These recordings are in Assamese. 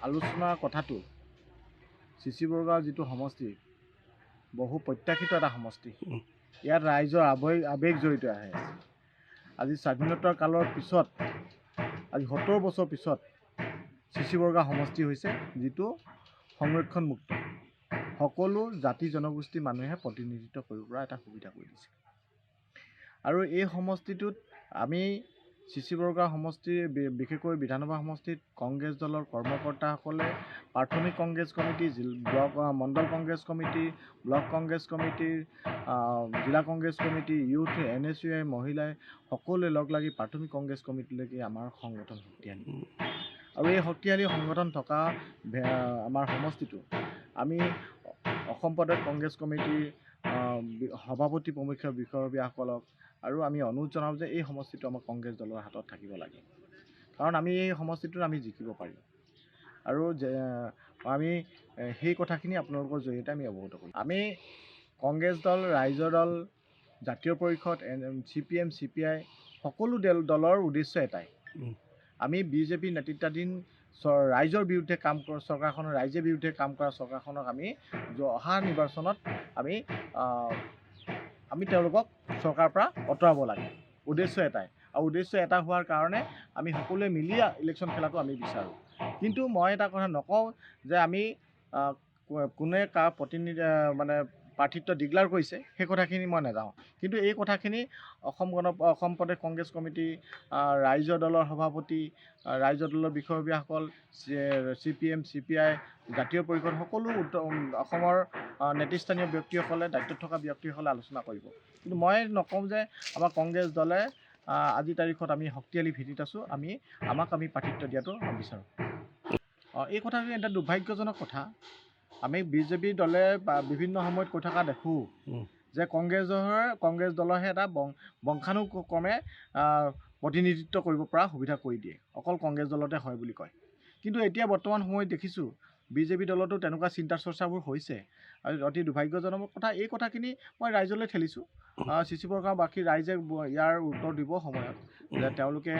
আলোচনাৰ কথাটো চিচি বৰগাঁও যিটো সমষ্টি বহু প্ৰত্যাশিত এটা সমষ্টি। ইয়াত ৰাইজৰ আৱেগ জড়িত আহে। আজি স্বাধীনতাৰ কালৰ পিছত আজি 70 বছৰ পিছত চিচি বৰগাঁও সমষ্টি হৈছে যিটো সংৰক্ষণমুক্ত, সকলো জাতি জনগোষ্ঠীৰ মানুহে প্ৰতিনিধিত্ব কৰিব পৰা এটা সুবিধা কৰি দিছে। আৰু এই সমষ্টিটোত আমি চিচি বৰগাঁও সমষ্টিৰ বিশেষকৈ বিধানসভা সমষ্টিত কংগ্ৰেছ দলৰ কৰ্মকৰ্তাসকলে প্ৰাথমিক কংগ্ৰেছ কমিটি, ব্লক মণ্ডল Congress committee, block Congress committee, জিলা কংগ্ৰেছ কমিটি, ইউথ, NSUI, মহিলাই সকলোৱে লগ লাগি প্ৰাথমিক কংগ্ৰেছ কমিটিলৈকে আমাৰ সংগঠন শক্তিশালী। আৰু এই শক্তিশালী সংগঠন থকা আমাৰ সমষ্টিটো আমি অসম প্ৰদেশ কংগ্ৰেছ কমিটিৰ সভাপতি প্ৰমুখ্য বিষয়ববীয়াসকলক আৰু আমি অনুৰোধ জনাওঁ যে এই সমষ্টিটো আমাৰ কংগ্ৰেছ দলৰ হাতত থাকিব লাগে, কাৰণ আমি এই সমষ্টিটোত আমি জিকিব পাৰিম। আৰু আমি সেই কথাখিনি আপোনালোকৰ জৰিয়তে আমি অৱগত কৰিম। আমি কংগ্ৰেছ দল, ৰাইজৰ দল, জাতীয় পৰিষদ, CPM, CPI সকলো দলৰ উদ্দেশ্য এটাই, আমি BJP নেতৃত্বাধীন ৰাইজৰ বিৰুদ্ধে কাম কৰা চৰকাৰখনৰ, ৰাইজৰ বিৰুদ্ধে কাম কৰা চৰকাৰখনক আমি অহা নিৰ্বাচনত আমি তেওঁলোকক চৰকাৰৰ পৰা আঁতৰাব লাগে। উদ্দেশ্য এটাই, আৰু উদ্দেশ্য এটা হোৱাৰ কাৰণে আমি সকলোৱে মিলি ইলেকশ্যন খেলাটো আমি বিচাৰোঁ। কিন্তু মই এটা কথা নকওঁ যে আমি কোনে কাৰ প্ৰতিনিধি প্ৰাৰ্থিত্ব ডিক্লেয়াৰ কৰিছে সেই কথাখিনি মই নাযাওঁ। কিন্তু এই কথাখিনি অসম প্ৰদেশ কংগ্ৰেছ কমিটি, ৰাইজৰ দলৰ সভাপতি, ৰাইজৰ দলৰ বিষয়ববীয়াসকল, CPM, CPI, জাতীয় পৰিষদ সকলো অসমৰ নেতৃস্থানীয় ব্যক্তিসকলে, দায়িত্বত থকা ব্যক্তিসকলে আলোচনা কৰিব। কিন্তু মই নকওঁ যে আমাৰ কংগ্ৰেছ দলে আজি তাৰিখত আমি শক্তিশালী ভিত্তিত আছোঁ, আমাক প্ৰাৰ্থিত্ব দিয়াটো বিচাৰোঁ। এই কথাখিনি এটা দুৰ্ভাগ্যজনক কথা। আমি BJP দলে বিভিন্ন সময়ত কৈ থকা দেখোঁ যে কংগ্ৰেছ দলৰহে এটা বংশানুক্ৰমে প্ৰতিনিধিত্ব কৰিব পৰা সুবিধা কৰি দিয়ে, অকল কংগ্ৰেছ দলতে হয় বুলি কয়। কিন্তু এতিয়া বৰ্তমান সময়ত দেখিছোঁ BJP দলতো তেনেকুৱা চিন্তা চৰ্চাবোৰ হৈছে। আৰু অতি দুৰ্ভাগ্যজনক কথা, এই কথাখিনি মই ৰাইজলৈ ঠেলিছোঁ। চিচি বৰগাঁওবাসী ৰাইজে ইয়াৰ উত্তৰ দিব সময়ত, যে তেওঁলোকে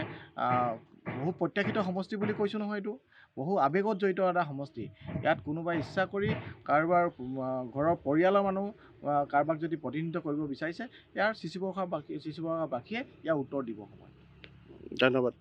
বহু প্ৰত্যাশিত সমষ্টি বুলি কৈছোঁ নহয়, এইটো বহু আৱেগত জড়িত এটা সমষ্টি। ইয়াত কোনোবাই ইচ্ছা কৰি কাৰোবাৰ ঘৰৰ পৰিয়ালৰ মানুহ কাৰোবাক যদি প্ৰতিনিধিত্ব কৰিব বিচাৰিছে, ইয়াৰ চিচি বৰগাঁওবাসীয়ে ইয়াৰ উত্তৰ দিব সময়ত। ধন্যবাদ।